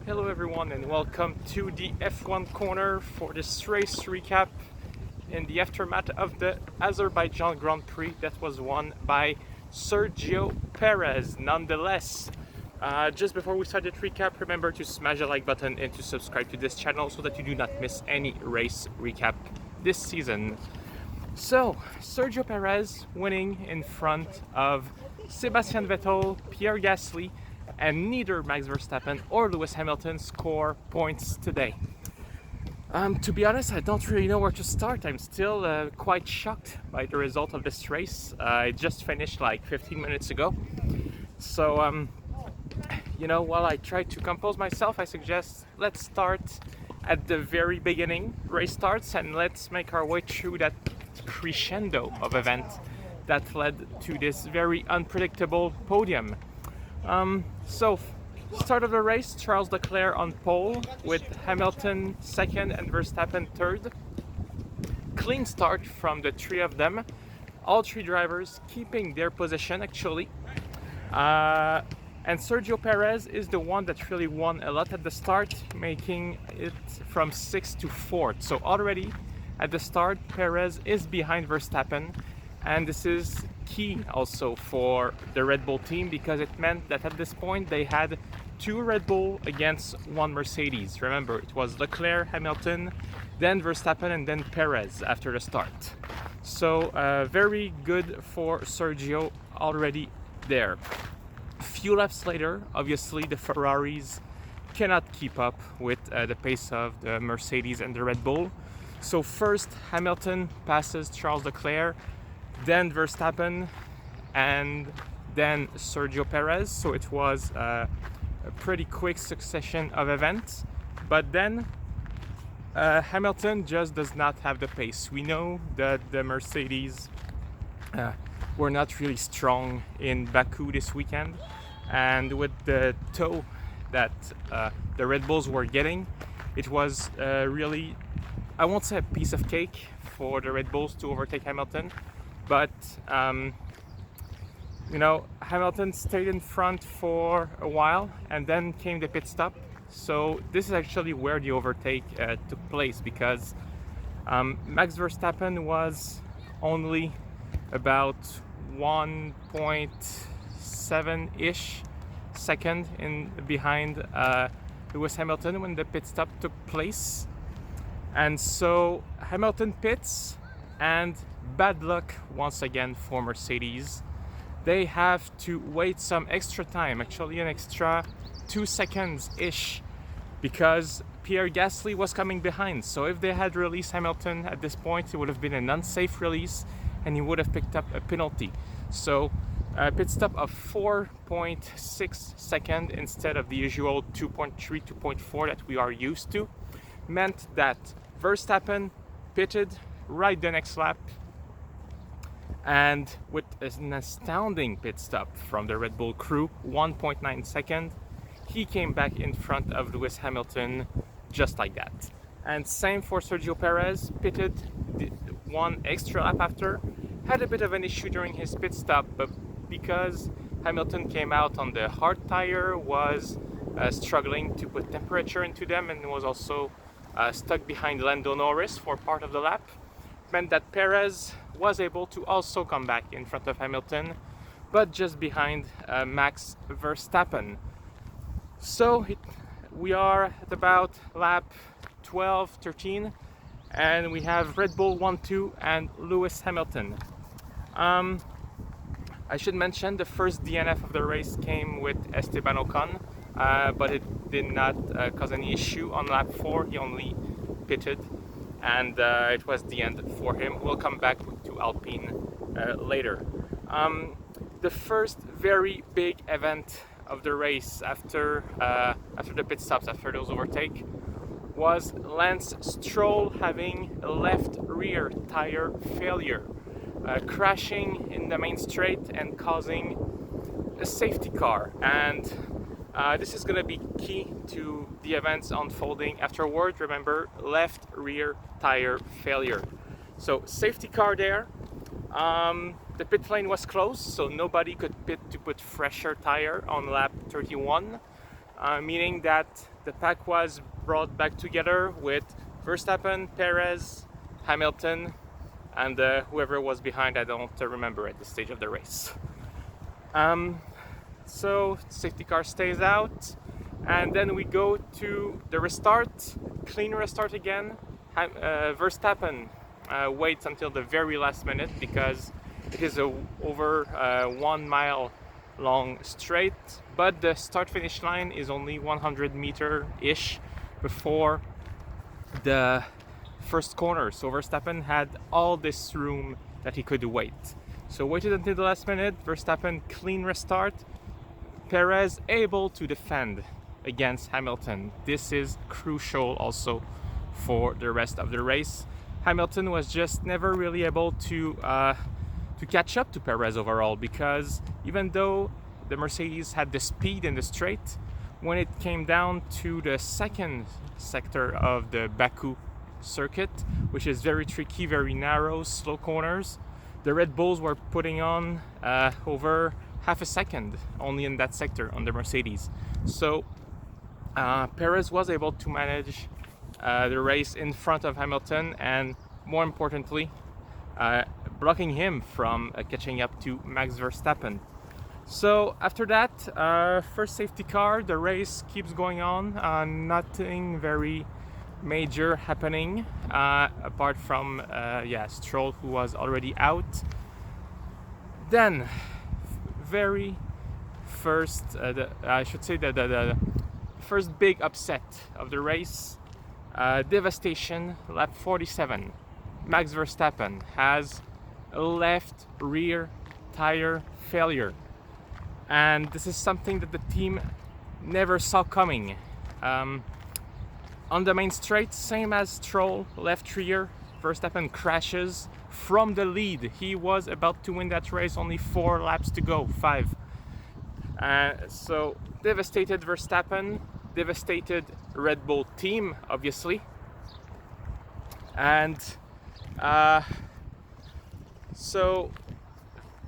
Hello everyone and welcome to the F1 corner for this race recap in the aftermath of the Azerbaijan Grand Prix that was won by Sergio Perez. Nonetheless, just before we start the recap, remember to smash the like button and to subscribe to this channel so that you do not miss any race recap this season. So, Sergio Perez winning in front of Sebastian Vettel, Pierre, and neither Max Verstappen or Lewis Hamilton score points today. To be honest, I don't really know where to start. I'm still quite shocked by the result of this race. It just finished like 15 minutes ago. So, while I try to compose myself, I suggest let's start at the very beginning. Race starts and let's make our way through that crescendo of event that led to this very unpredictable podium. Start of the race, Charles Leclerc on pole with Hamilton second and Verstappen third. Clean start from the three of them. All three drivers keeping their position actually. And Sergio Perez is the one that really won a lot at the start, making it from 6th to 4th. So already at the start, Perez is behind Verstappen. And this is key also for the Red Bull team because it meant that at this point they had two Red Bull against one Mercedes. Remember, it was Leclerc, Hamilton, then Verstappen, and then Perez after the start. So very good for Sergio already there. A few laps later, obviously the Ferraris cannot keep up with the pace of the Mercedes and the Red Bull. So first Hamilton passes Charles Leclerc, then Verstappen, and then Sergio Perez. So it was a pretty quick succession of events. But then Hamilton just does not have the pace. We know that the Mercedes were not really strong in Baku this weekend. And with the tow that the Red Bulls were getting, it was really, I won't say a piece of cake for the Red Bulls to overtake Hamilton. But, Hamilton stayed in front for a while and then came the pit stop. So this is actually where the overtake took place because Max Verstappen was only about 1.7-ish second behind Lewis Hamilton when the pit stop took place. And so Hamilton pits, and bad luck once again for Mercedes. They have to wait some extra time, actually an extra 2 seconds-ish, because Pierre was coming behind. So if they had released Hamilton at this point, it would have been an unsafe release and he would have picked up a penalty. So a pit stop of 4.6 seconds instead of the usual 2.3, 2.4 that we are used to meant that Verstappen pitted right the next lap, and with an astounding pit stop from the Red Bull crew, 1.9 seconds, he came back in front of Lewis Hamilton just like that. And same for Sergio Perez, pitted one extra lap after, had a bit of an issue during his pit stop, but because Hamilton came out on the hard tire, was struggling to put temperature into them, and was also stuck behind Lando Norris for part of the lap, meant that Perez was able to also come back in front of Hamilton, but just behind Max Verstappen. So we are at about lap 12, 13, and we have Red Bull 1-2 and Lewis Hamilton. I should mention the first DNF of the race came with Esteban Ocon, but it did not cause any issue on lap 4. He only pitted, and it was the end for him. We'll come back to Alpine later. The first very big event of the race after the pit stops, after those overtake, was Lance Stroll having a left rear tire failure, crashing in the main straight and causing a safety car. And this is going to be key to the events unfolding afterward. Remember, left rear tire failure. So safety car there. The pit lane was closed, so nobody could pit to put fresher tire on lap 31. meaning that the pack was brought back together with Verstappen, Perez, Hamilton, and whoever was behind. I don't remember at this stage of the race. So safety car stays out, and then we go to the restart, clean restart again. Verstappen waits until the very last minute because it is over 1 mile long straight, but the start finish line is only 100 meter ish before the first corner, so Verstappen had all this room that he could wait. So waited until the last minute. Verstappen clean restart. Perez able to defend against Hamilton. This is crucial also for the rest of the race. Hamilton was just never really able to catch up to Perez overall, because even though the Mercedes had the speed in the straight, when it came down to the second sector of the Baku circuit, which is very tricky, very narrow, slow corners, the Red Bulls were putting on over half a second only in that sector on the Mercedes. So Perez was able to manage the race in front of Hamilton, and more importantly, blocking him from catching up to Max Verstappen. So after that, first safety car, the race keeps going on. Nothing very major happening apart from Stroll, who was already out. Then very first, the first big upset of the race, devastation, lap 47. Max Verstappen has a left rear tire failure, and this is something that the team never saw coming. On the main straight, same as Stroll, left rear, Verstappen crashes from the lead. He was about to win that race, only 4 laps to go, 5. So devastated Verstappen, devastated Red Bull team, obviously. And so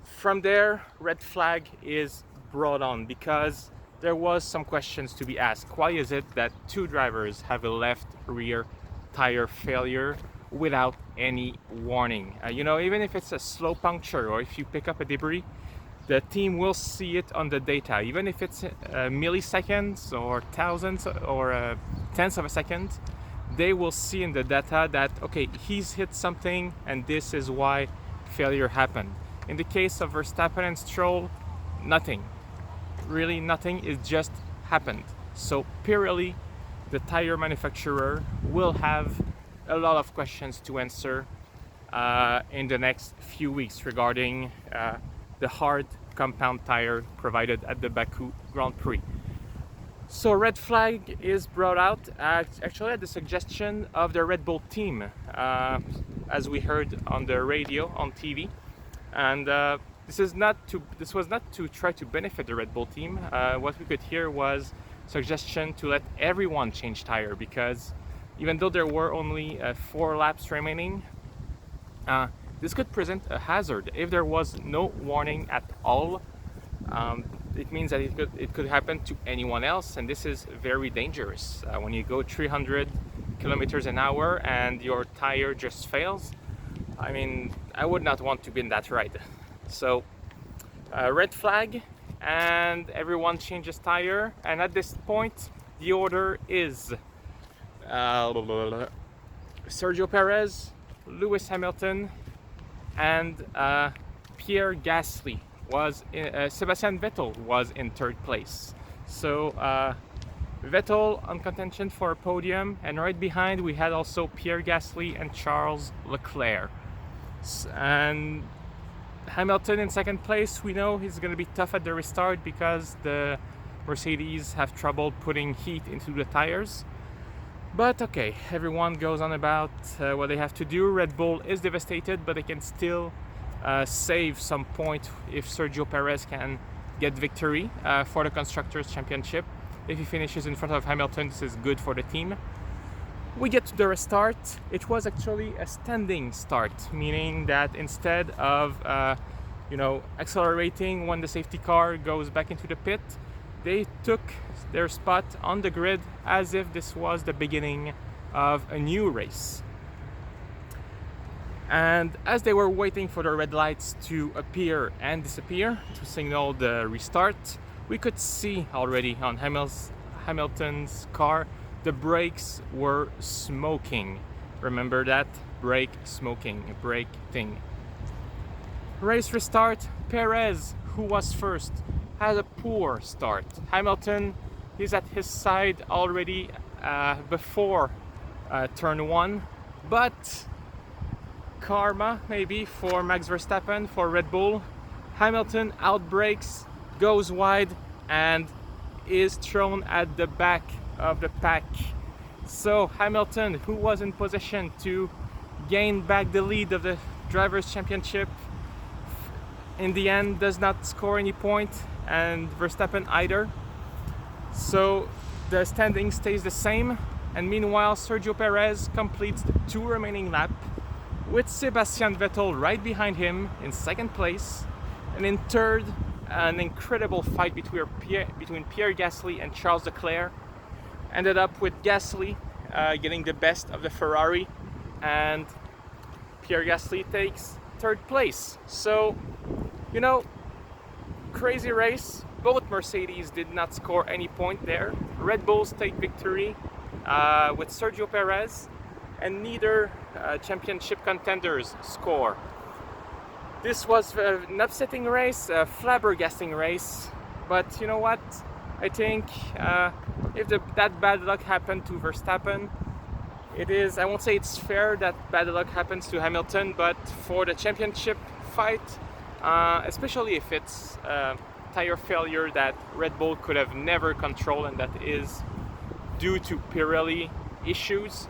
from there, red flag is brought on, because there was some questions to be asked. Why is it that 2 drivers have a left rear tire failure without any warning? Even if it's a slow puncture or if you pick up a debris, the team will see it on the data. Even if it's milliseconds or thousandths or tenths of a second, they will see in the data that, okay, he's hit something and this is why failure happened. In the case of Verstappen and Stroll, nothing. Really nothing, it just happened. So purely the tire manufacturer will have a lot of questions to answer in the next few weeks regarding the hard compound tire provided at the Baku Grand Prix. So red flag is brought out actually at the suggestion of the Red Bull team, as we heard on the radio, on TV, and this was not to try to benefit the Red Bull team. What we could hear was suggestion to let everyone change tire, because even though there were only 4 laps remaining, this could present a hazard. If there was no warning at all, it means that it could happen to anyone else, and this is very dangerous. When you go 300 kilometers an hour and your tire just fails, I mean, I would not want to be in that ride. So red flag, and everyone changes tire, and at this point the order is Sergio Perez, Lewis Hamilton, and Pierre Gasly. Sebastian Vettel was in 3rd place. So Vettel on contention for a podium, and right behind we had also Pierre Gasly and Charles Leclerc. And Hamilton in 2nd place, we know he's going to be tough at the restart because the Mercedes have trouble putting heat into the tires. But okay, everyone goes on about what they have to do. Red Bull is devastated, but they can still save some point if Sergio Perez can get victory for the Constructors' Championship. If he finishes in front of Hamilton, this is good for the team. We get to the restart. It was actually a standing start, meaning that instead of accelerating when the safety car goes back into the pit, they took their spot on the grid as if this was the beginning of a new race. And as they were waiting for the red lights to appear and disappear to signal the restart, we could see already on Hamilton's car the brakes were smoking. Remember that? Brake smoking, brake thing. Race restart. Perez, who was first, had a poor start. Hamilton is at his side already before turn 1, but karma maybe for Max Verstappen, for Red Bull. Hamilton outbrakes, goes wide, and is thrown at the back of the pack. So Hamilton, who was in position to gain back the lead of the Drivers' Championship, in the end does not score any point, and Verstappen either. So the standing stays the same, and meanwhile Sergio Perez completes the 2 remaining laps with Sebastian Vettel right behind him in second place, and in third an incredible fight between Pierre Gasly and Charles Leclerc. Ended up with Gasly getting the best of the Ferrari, and Pierre Gasly takes third place. So, you know, crazy race. Both Mercedes did not score any point there. Red Bulls take victory with Sergio Perez, and neither championship contenders score. This was an upsetting race, a flabbergasting race, but you know what? I think if that bad luck happened to Verstappen, I won't say it's fair that bad luck happens to Hamilton, but for the championship fight, especially if it's tire failure that Red Bull could have never controlled and that is due to Pirelli issues,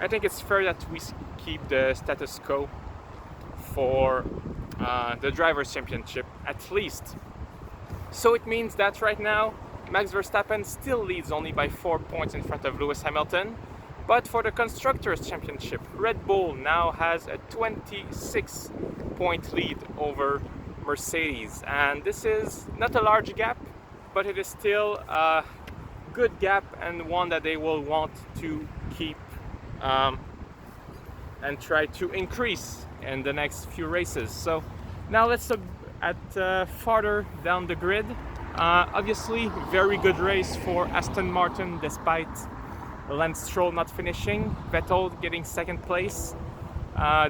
I think it's fair that we keep the status quo for the Drivers' Championship at least. So it means that right now Max Verstappen still leads only by 4 points in front of Lewis Hamilton, but for the Constructors' Championship, Red Bull now has a 26-point lead over Mercedes, and this is not a large gap, but it is still a good gap and one that they will want to keep and try to increase in the next few races. So now let's look at farther down the grid. Obviously, very good race for Aston Martin despite Lance Stroll not finishing, Vettel getting second place.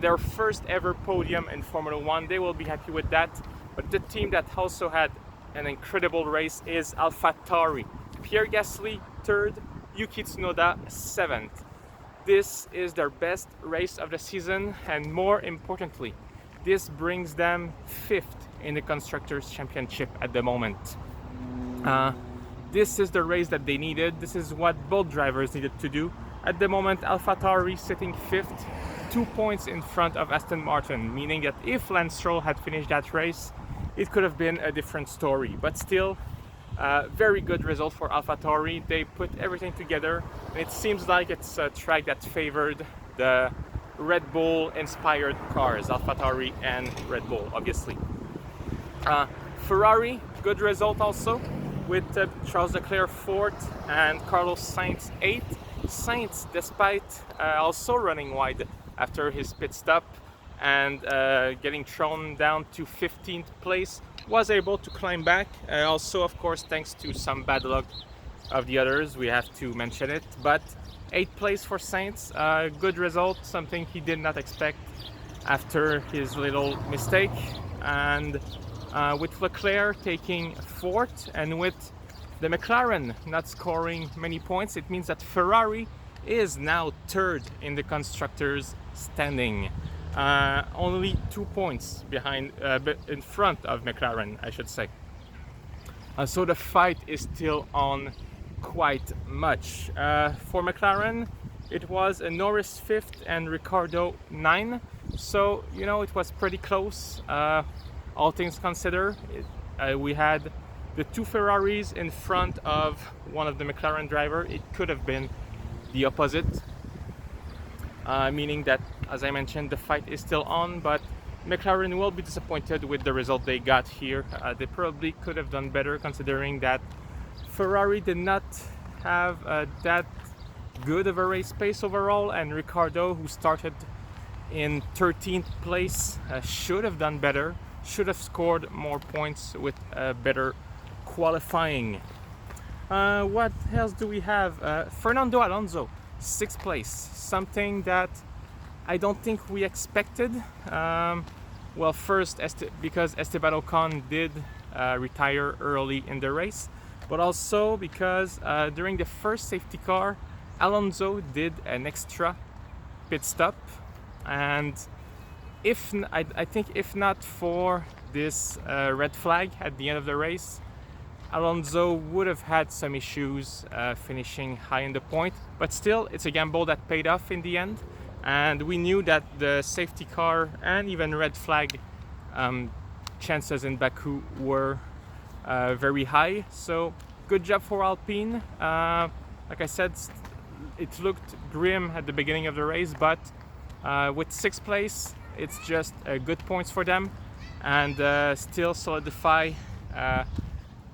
Their first ever podium in Formula 1, they will be happy with that. But the team that also had an incredible race is AlphaTauri. Pierre Gasly third, Yuki Tsunoda seventh. This is their best race of the season, and more importantly, this brings them fifth in the Constructors' Championship at the moment. This is the race that they needed. This is what both drivers needed to do. At the moment, AlphaTauri sitting fifth, 2 points in front of Aston Martin, meaning that if Lance Stroll had finished that race, it could have been a different story. But still, very good result for AlphaTauri. They put everything together, and it seems like it's a track that favored the Red Bull inspired cars, AlphaTauri and Red Bull, obviously. Ferrari, good result also, with Charles Leclerc fourth and Carlos Sainz eighth. Sainz, despite also running wide after his pit stop and getting thrown down to 15th place, was able to climb back. Also, of course, thanks to some bad luck of the others, we have to mention it. But 8th place for Sainz, good result, something he did not expect after his little mistake. And with Leclerc taking 4th, and with the McLaren not scoring many points, it means that Ferrari is now 3rd in the constructors standing, only 2 points behind, in front of McLaren, I should say. So the fight is still on quite much. For McLaren, it was a Norris 5th and Ricciardo 9, so you know it was pretty close. All things considered, we had the 2 Ferraris in front of one of the McLaren driver. It could have been the opposite, meaning that, as I mentioned, the fight is still on, but McLaren will be disappointed with the result they got here. They probably could have done better, considering that Ferrari did not have that good of a race pace overall, and Ricciardo, who started in 13th place, should have done better, should have scored more points with better qualifying. What else do we have? Fernando Alonso, 6th place, something that I don't think we expected. Well, first because Esteban Ocon did retire early in the race, but also because during the first safety car, Alonso did an extra pit stop, and I think if not for this red flag at the end of the race, Alonso would have had some issues finishing high in the point. But still, it's a gamble that paid off in the end, and we knew that the safety car and even red flag chances in Baku were very high. So good job for Alpine. Like I said, it looked grim at the beginning of the race, but with 6th place, it's just good points for them, and still solidify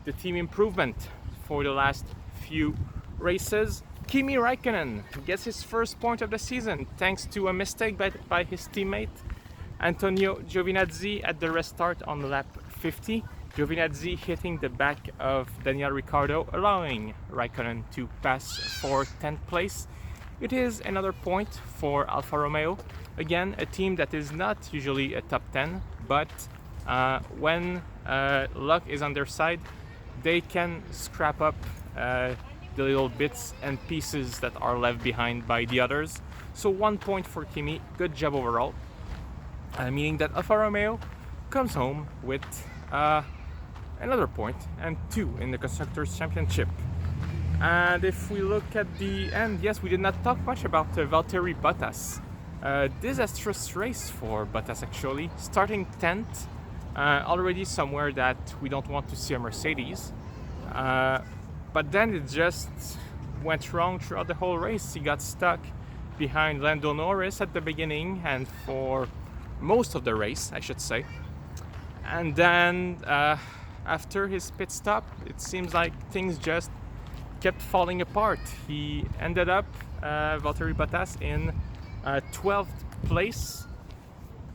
the team improvement for the last few races. Kimi Räikkönen gets his first point of the season thanks to a mistake by his teammate Antonio Giovinazzi at the restart on lap 50. Giovinazzi hitting the back of Daniel Ricciardo, allowing Räikkönen to pass for 10th place. It is another point for Alfa Romeo. Again, a team that is not usually a top 10, but when luck is on their side, they can scrap up the little bits and pieces that are left behind by the others. So 1 point for Kimi, good job overall. Meaning that Alfa Romeo comes home with another point and 2 in the Constructors' Championship. And if we look at the end, yes, we did not talk much about Valtteri Bottas. Disastrous race for Bottas actually, starting 10th, already somewhere that we don't want to see a Mercedes. But then it just went wrong throughout the whole race. He got stuck behind Lando Norris at the beginning and for most of the race, I should say. And then after his pit stop, it seems like things just kept falling apart. He ended up, Valtteri Bottas, in 12th place,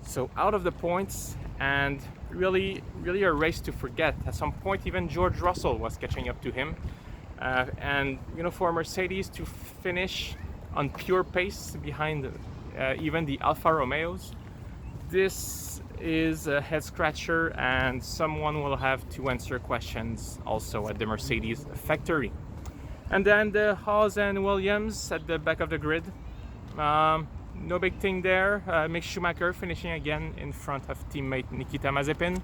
so out of the points, and really a race to forget. At some point, even George Russell was catching up to him, and for Mercedes to finish on pure pace behind even the Alfa Romeos, this is a head scratcher, and someone will have to answer questions also at the Mercedes factory. And then the Haas and Williams at the back of the grid. No big thing there. Mick Schumacher finishing again in front of teammate Nikita Mazepin.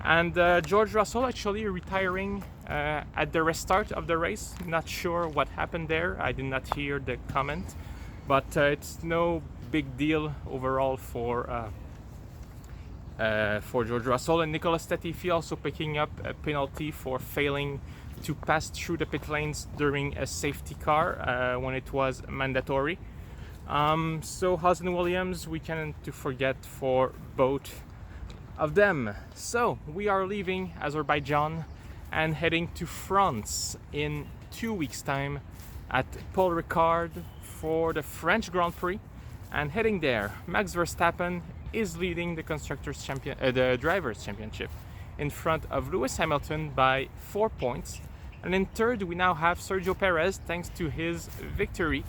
And George Russell actually retiring at the restart of the race. Not sure what happened there. I did not hear the comment. But it's no big deal overall for George Russell. And Nicolas Latifi also picking up a penalty for failing to pass through the pit lanes during a safety car when it was mandatory. So Haas and Williams, we can't to forget for both of them. So we are leaving Azerbaijan and heading to France in 2 weeks' time at Paul Ricard for the French Grand Prix. And heading there, Max Verstappen is leading the the Drivers' Championship in front of Lewis Hamilton by 4 points. And in third, we now have Sergio Perez thanks to his victory.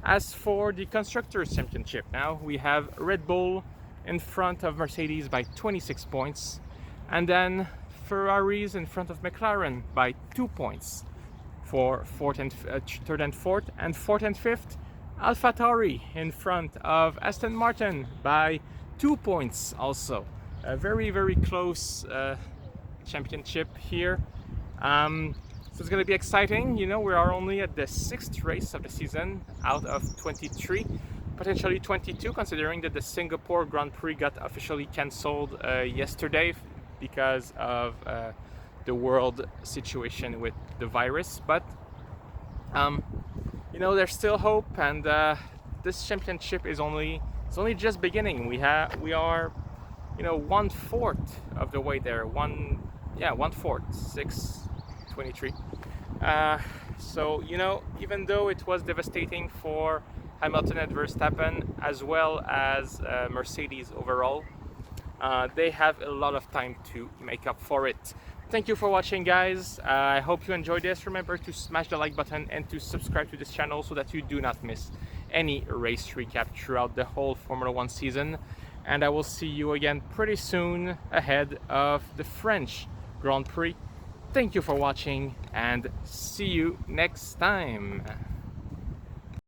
As for the Constructors' Championship, now we have Red Bull in front of Mercedes by 26 points, and then Ferraris in front of McLaren by 2 points for third and fourth, and fourth and fifth, AlphaTauri in front of Aston Martin by 2 points also. A very close championship here. So it's going to be exciting. We are only at the 6th race of the season out of 23, potentially 22, considering that the Singapore Grand Prix got officially cancelled yesterday because of the world situation with the virus. But there's still hope, and this championship is only just beginning. We are 1/4 of the way there. 1/4, 6:23. So, you know, even though it was devastating for Hamilton and Verstappen, as well as Mercedes overall, they have a lot of time to make up for it. Thank you for watching, guys. I hope you enjoyed this. Remember to smash the like button and to subscribe to this channel so that you do not miss any race recap throughout the whole Formula 1 season. And I will see you again pretty soon ahead of the French Grand Prix. Thank you for watching and see you next time.